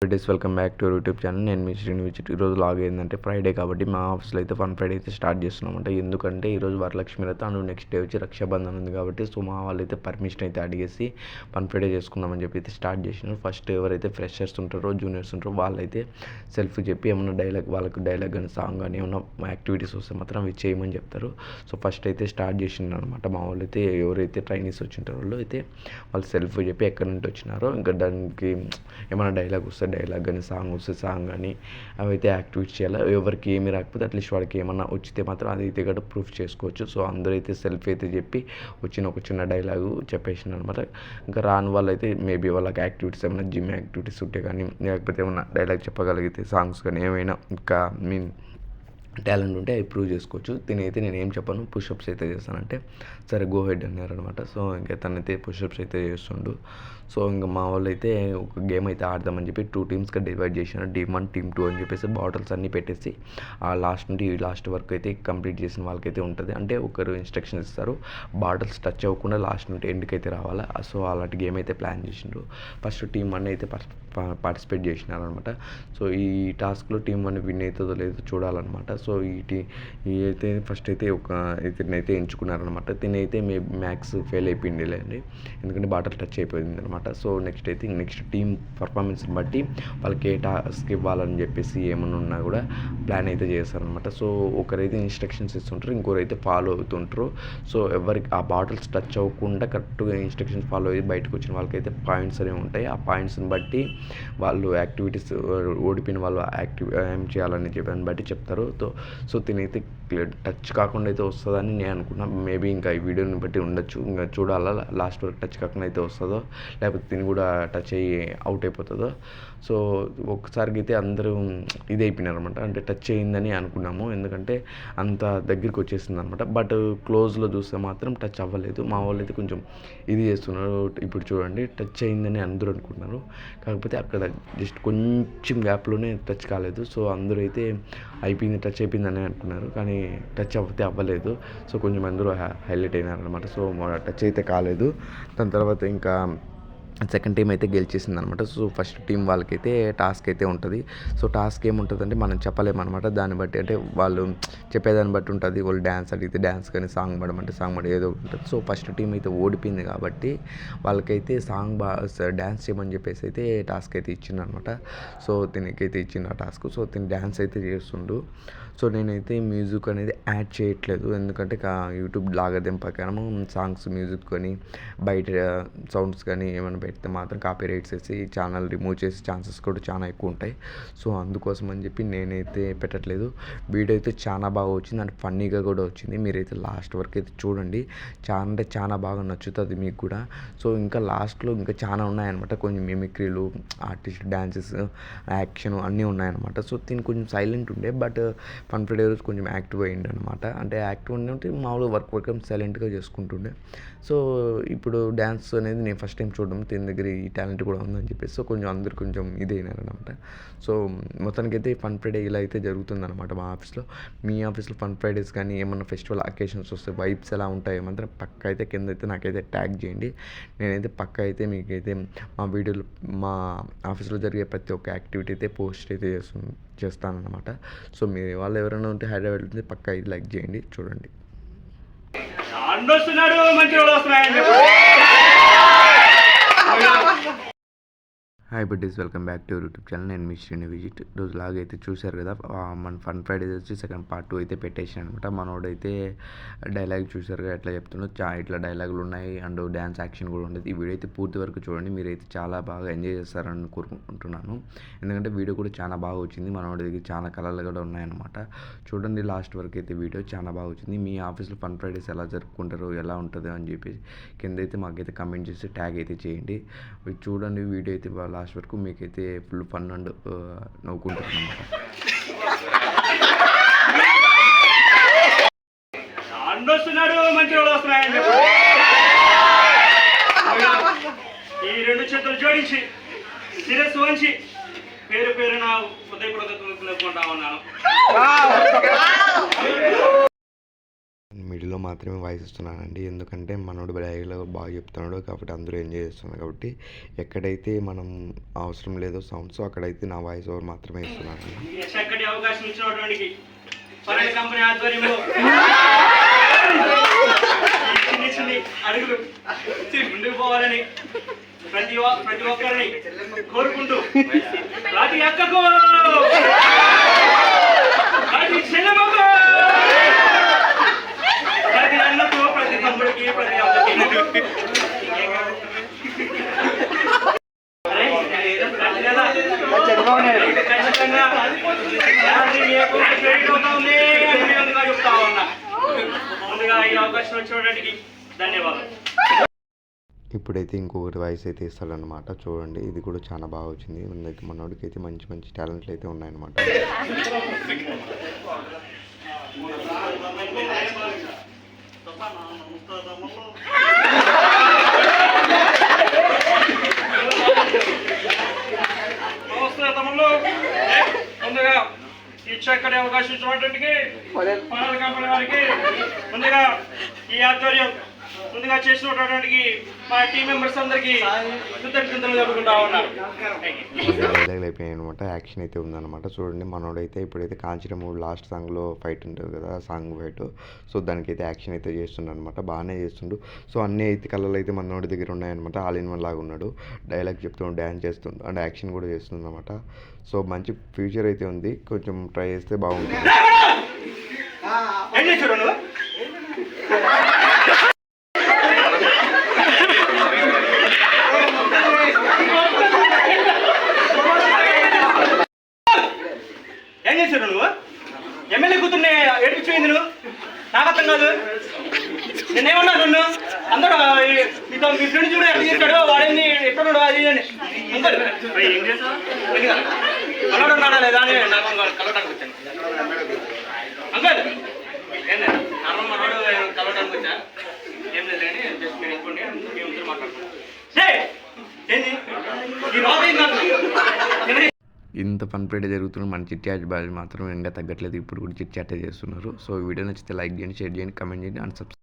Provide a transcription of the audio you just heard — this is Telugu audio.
Days welcome back to YouTube channel. నేను మీ శ్రీను విజిట్. ఈరోజు లాగ్ ఏంటంటే ఫ్రైడే కాబట్టి మా ఆఫీస్లో అయితే ఫన్ ఫ్రైడే అయితే స్టార్ట్ చేస్తున్నామంట. ఎందుకంటే ఈరోజు వరలక్ష్మి వ్రతం అండ్ నెక్స్ట్ డే వచ్చి రక్షాబంధన్ ఉంది కాబట్టి సో మా వాళ్ళు అయితే పర్మిషన్ అయితే అడిగేసి ఫన్ ఫ్రైడే చేసుకుందామని చెప్పి అయితే స్టార్ట్ చేసినారు. ఫస్ట్ ఎవరైతే ఫ్రెషర్స్ ఉంటారో జూనియర్స్ ఉంటారో వాళ్ళైతే సెల్ఫ్ చెప్పి ఏమన్నా వాళ్ళకు డైలాగ్ కానీ సాంగ్ కానీ ఏమన్నా యాక్టివిటీస్ వస్తే మాత్రం అవి చేయమని చెప్తారు. సో ఫస్ట్ అయితే స్టార్ట్ చేసిండ్రు అనమాట. మా వాళ్ళు అయితే ఎవరైతే ట్రైనీస్ వచ్చింటారో వాళ్ళు అయితే వాళ్ళు సెల్ఫ్ చెప్పి ఎక్కడి నుండి వచ్చినారో ఇంకా దానికి ఏమైనా డైలాగ్ వస్తే డైలాగ్ కానీ సాంగ్ వస్తే సాంగ్ కానీ అవైతే యాక్టివేట్ చేయాలి. ఎవరికి ఏమి రాకపోతే అట్లీస్ట్ వాడికి ఏమన్నా వచ్చితే మాత్రం అది అయితే కూడా ప్రూఫ్ చేసుకోవచ్చు. సో అందరూ అయితే సెల్ఫ్ అయితే చెప్పి ఒక చిన్న డైలాగు చెప్పేసిన అనమాట. ఇంకా రాని వాళ్ళు అయితే మేబీ వాళ్ళకి యాక్టివిటీస్ ఏమైనా జిమ్ యాక్టివిటీస్ ఉంటే కానీ లేకపోతే ఏమన్నా డైలాగ్ చెప్పగలిగితే సాంగ్స్ కానీ ఏమైనా ఇంకా టాలెంట్ ఉంటే అవి ప్రూవ్ చేసుకోవచ్చు. తినైతే నేను ఏం చెప్పను, పుషప్స్ అయితే చేస్తానంటే సరే గో హెడ్ అన్నారనమాట. సో ఇంకా తనైతే పుషప్స్ అయితే చేస్తుండు. సో ఇంకా మా వాళ్ళు అయితే ఒక గేమ్ అయితే ఆడదామని చెప్పి 2 టీమ్స్గా డివైడ్ చేశాను. టీమ్ 1 టీమ్ 2 అని చెప్పేసి బాటిల్స్ అన్నీ పెట్టేసి ఆ లాస్ట్ నుండి లాస్ట్ వరకు అయితే కంప్లీట్ చేసిన వాళ్ళకైతే ఉంటుంది. అంటే ఒకరు ఇన్స్ట్రక్షన్స్ ఇస్తారు, బాటిల్స్ టచ్ అవ్వకుండా లాస్ట్ నుండి ఎండ్కి అయితే రావాలా. సో అలాంటి గేమ్ అయితే ప్లాన్ చేసిండ్రు. ఫస్ట్ టీమ్ 1 అయితే పార్టిసిపేట్ చేసినారనమాట. సో ఈ టాస్క్లో టీమ్ 1 విన్ అవుతుందో లేదో చూడాలన్నమాట. సో ఈ అయితే ఫస్ట్ అయితే ఇతనైతే ఎంచుకున్నారనమాట. తినైతే మ్యాథ్స్ ఫెయిల్ అయిపోయింది ఎందుకంటే బాటిల్ టచ్ అయిపోయింది అనమాట. సో నెక్స్ట్ టీమ్ పర్ఫార్మెన్స్ని బట్టి వాళ్ళకి ఏ టాస్క్ ఇవ్వాలని చెప్పేసి ఏమైనా ఉన్నా కూడా ప్లాన్ అయితే చేస్తారనమాట. సో ఒకరైతే ఇన్స్ట్రక్షన్స్ ఇస్తుంటారు, ఇంకొకరైతే ఫాలో అవుతుంటారు. సో ఎవరికి ఆ బాటిల్స్ టచ్ అవ్వకుండా కరెక్ట్గా ఇన్స్ట్రక్షన్స్ ఫాలో అయ్యి బయటకు వచ్చిన వాళ్ళకైతే పాయింట్స్ అనేవి ఉంటాయి. ఆ పాయింట్స్ని బట్టి వాళ్ళు యాక్టివిటీస్ ఓడిపోయిన వాళ్ళు ఏం చేయాలని చెప్పని బట్టి చెప్తారు. సో తినైతే టచ్ కాకుండా అయితే వస్తుందని నేను అనుకున్నాను. మేబీ ఇంకా ఈ వీడియోని బట్టి ఉండొచ్చు, ఇంకా చూడాలా లాస్ట్ వరకు టచ్ కాకుండా అయితే వస్తుందో లేకపోతే తిని కూడా టచ్ అయ్యి అవుట్ అయిపోతుందో. సో ఒక్కసారికి అయితే అందరూ ఇది అయిపోయినారు అనమాట. అంటే టచ్ అయ్యిందని అనుకున్నాము, ఎందుకంటే అంత దగ్గరికి వచ్చేసింది అనమాట. బట్ క్లోజ్లో చూస్తే మాత్రం టచ్ అవ్వలేదు. మా వాళ్ళు అయితే కొంచెం ఇది చేస్తున్నారు. ఇప్పుడు చూడండి, టచ్ అయిందని అందరూ అనుకుంటున్నారు, కాకపోతే అక్కడ జస్ట్ కొంచెం గ్యాప్లోనే టచ్ కాలేదు. సో అందరూ అయితే అయిపోయింది, టచ్ అయిపోయిందని అనుకున్నారు, కానీ టచ్ అవ్వలేదు. సో కొంచెం అందరూ హైలైట్ అయినారు అనమాట. సో టచ్ అయితే కాలేదు. దాని తర్వాత ఇంకా సెకండ్ టీం అయితే గెలిచేసింది అనమాట. సో ఫస్ట్ టీం వాళ్ళకైతే టాస్క్ అయితే ఉంటుంది. సో టాస్క్ ఏముంటుందంటే మనం చెప్పలేమన్నమాట. దాన్ని బట్టి అంటే వాళ్ళు చెప్పేదాన్ని బట్టి ఉంటుంది. వాళ్ళు డ్యాన్స్ అడిగితే డ్యాన్స్ కానీ సాంగ్ పాడమంటే సాంగ్ పాడి ఏదో ఉంటుంది. సో ఫస్ట్ టీం అయితే ఓడిపోయింది కాబట్టి వాళ్ళకైతే డ్యాన్స్ చేయమని చెప్పేసి అయితే టాస్క్ అయితే ఇచ్చిందనమాట. సో దీనికైతే ఇచ్చిన టాస్క్. సో దీని డ్యాన్స్ అయితే చేస్తుండు. సో నేనైతే మ్యూజిక్ అనేది యాడ్ చేయట్లేదు, ఎందుకంటే యూట్యూబ్ లాగదేం ప్రకారం సాంగ్స్ మ్యూజిక్ కానీ బయట సౌండ్స్ కానీ ఏమైనా పెడితే మాత్రం కాపీ రైట్స్ వేసి ఛానల్ రిమూవ్ చేసే ఛాన్సెస్ కూడా చాలా ఎక్కువ ఉంటాయి. సో అందుకోసం అని చెప్పి నేనైతే పెట్టట్లేదు. వీడియో అయితే చాలా బాగా వచ్చింది అండ్ ఫన్నీగా కూడా వచ్చింది. మీరైతే లాస్ట్ వరకు అయితే చూడండి, చాలా బాగా నచ్చుతుంది మీకు కూడా. సో ఇంకా లాస్ట్లో ఇంకా చాలా ఉన్నాయన్నమాట. కొంచెం మిమిక్రీలు, ఆర్టిస్ట్ డ్యాన్సెస్, యాక్షన్ అన్నీ ఉన్నాయన్నమాట. సో దీన్ని కొంచెం సైలెంట్ ఉండే, బట్ ఫన్ ఫ్రైడే రోజు కొంచెం యాక్టివ్ అయ్యిండు అనమాట. అంటే యాక్టివ్ ఉంటే మామూలుగా వర్క్ సైలెంట్గా చేసుకుంటుండే. సో ఇప్పుడు డ్యాన్స్ అనేది నేను ఫస్ట్ టైం చూడడం, దీని దగ్గర ఈ టాలెంట్ కూడా ఉందని చెప్పేసి సో అందరు కొంచెం ఇదైనారనమాట. సో మొత్తానికైతే ఫన్ ఫ్రైడే ఇలా అయితే జరుగుతుందన్నమాట మా ఆఫీస్లో. మీ ఆఫీస్లో ఫన్ ఫ్రైడేస్ కానీ ఏమన్నా ఫెస్టివల్ అకేషన్స్ వస్తే వైబ్స్ ఎలా ఉంటాయో మాత్రం పక్క అయితే కింద అయితే నాకైతే ట్యాగ్ చేయండి. నేనైతే పక్క అయితే మీకైతే మా వీడియోలో మా ఆఫీస్లో జరిగే ప్రతి ఒక్క యాక్టివిటీ అయితే పోస్ట్ అయితే చేస్తానన్నమాట. సో మీరు వాళ్ళు ఎవరైనా ఉంటే హైదరాబాద్ వెళ్తే పక్క అయితే లైక్ చేయండి, చూడండి. Hi buddies, welcome back to YouTube channel. నేను మీ శ్రీని విజిట్. రోజు లాగైతే చూశారు కదా, మన ఫన్ ఫ్రైడే వచ్చి సెకండ్ పార్ట్ 2 అయితే పెట్టేసాను అనమాట. మనోడైతే డైలాగ్ చూశారు కదా ఎట్లా చెప్తున్నాడు, ఇట్లా డైలాగులు ఉన్నాయి అండ్ డ్యాన్స్ యాక్షన్ కూడా ఉండేది. ఈ వీడియో అయితే పూర్తి వరకు చూడండి, మీరైతే చాలా బాగా ఎంజాయ్ చేస్తారని కోరుకుంటున్నాను. ఎందుకంటే వీడియో కూడా చాలా బాగా వచ్చింది. మనోడి దగ్గర చాలా కలర్లు కూడా ఉన్నాయన్నమాట. చూడండి లాస్ట్ వరకు అయితే వీడియో చాలా బాగా వచ్చింది. మీ ఆఫీస్లో ఫన్ ఫ్రైడేస్ ఎలా జరుపుకుంటారు, ఎలా ఉంటుంది అని చెప్పేసి కింద అయితే మాకైతే కమెంట్ చేసి ట్యాగ్ అయితే చేయండి. చూడండి వీడియో అయితే లాస్ట్ వరకు, మీకైతే ఫుల్ ఫన్ అండ్ నవ్వుకుంటారు అన్నమాట. ఈ 2 చేతులు జోడించి శిరస్సు వంచి పేరున హృదయపూర్వక ఉన్నాను. మిడిల్లో మాత్రమే వాయిస్ ఇస్తున్నానండి, ఎందుకంటే మనోడు డైలాగ్ బాగా చెప్తున్నాడు కాబట్టి అందరూ ఎంజాయ్ చేస్తున్నారు కాబట్టి ఎక్కడైతే మనం అవసరం లేదో సౌండ్స్ అక్కడైతే నా వాయిస్ ఓవర్ మాత్రమే ఇస్తున్నాను. చక్కటి అవకాశం ఇచ్చినటువంటి పరాయి కంపెనీ ఆధ్వర్యంలో చిన్న చిన్న అడుగులు ముందుకు పోవాలని ప్రతి ఒక్కరిని కోరుకుంటూ ప్రతి అక్కకు ప్రతి చెల్లెమ్మకు ప్రతి అన్నకు ప్రతి తమ్ముడికి ప్రతి అమ్మకి ఖచ్చితంగా చెప్తా ఉన్నా. ముందుగా ఈ అవకాశం వచ్చినటువంటి ధన్యవాదాలు. ఇప్పుడైతే ఇంకొకటి వాయిస్ అయితే ఇస్తాడనమాట, చూడండి ఇది కూడా చాలా బాగా వచ్చింది. మనోడికి అయితే మంచి మంచి టాలెంట్లు అయితే ఉన్నాయన్నమాట. నమస్తే తమ్ముళ్ళు. ముందుగా ఈ చక్కటి అవకాశం ఇచ్చినటువంటి పరాయి కంపెనీ వారికి ముందుగా ఈ ఆధ్వర్యం ముందుగా చేసినటువంటి మా టీం మెంబర్స్ అందరికీ కృతజ్ఞతలు జరుపుకుంటా ఉన్నారు. డైలాగులు అయిపోయాయి అనమాట, యాక్షన్ అయితే ఉందన్నమాట. చూడండి మనోడైతే ఇప్పుడైతే కాంచన మూడు లాస్ట్ సాంగ్లో ఫైట్ ఉంటుంది కదా, సాంగ్ ఫైట్, సో దానికైతే యాక్షన్ అయితే చేస్తుండ అనమాట, బాగానే చేస్తుండు. సో అన్ని అయితే కళలు అయితే మనోడి దగ్గర ఉన్నాయన్నమాట, ఆల్ ఇన్ వన్ లాగా ఉన్నాడు. డైలాగ్ చెప్తుండు, డ్యాన్స్ చేస్తుండు అండ్ యాక్షన్ కూడా చేస్తుంది అనమాట. సో మంచి ఫ్యూచర్ అయితే ఉంది, కొంచెం ట్రై చేస్తే బాగుంటుంది. ఏం చేశాడు నువ్వు? ఏం చేశాడు నువ్వు? ఎమ్మెల్యే కూతుర్ని ఏడిపించింది నువ్వు? నాకు అర్థం కాదు. నేనేమన్నా నన్ను అందరూ మీతో మీ ఫ్రెండ్ చూడ ఎక్కడ చేస్తాడు, వాడేంది ఎక్కడున్నాడు అది అని అంకల్ కలవడం ఉన్నాడా లేదా అని నాకు కలవడానికి వచ్చాను. అంకల్ ఏంటంటే నార్మల్ మనోడు కలవడానికి వచ్చా, ఏం లేదు అని జస్ట్ మీరు ఎక్కుండి మేము మాట్లాడుతున్నాం. ఏంది ఈ రోజు ఇంత ఫన్ ప్రైడే జరుగుతున్న మన చిట్టి యాజ్ మాత్రం ఇంకా తగ్గట్లేదు, ఇప్పుడు కూడా చిట్టి చాటే చేస్తున్నారు. సో ఈ వీడియో నచ్చితే లైక్ చేయండి, షేర్ చేయండి, కమెంట్ చేయండి అండ్ సబ్స్క్రైబ్.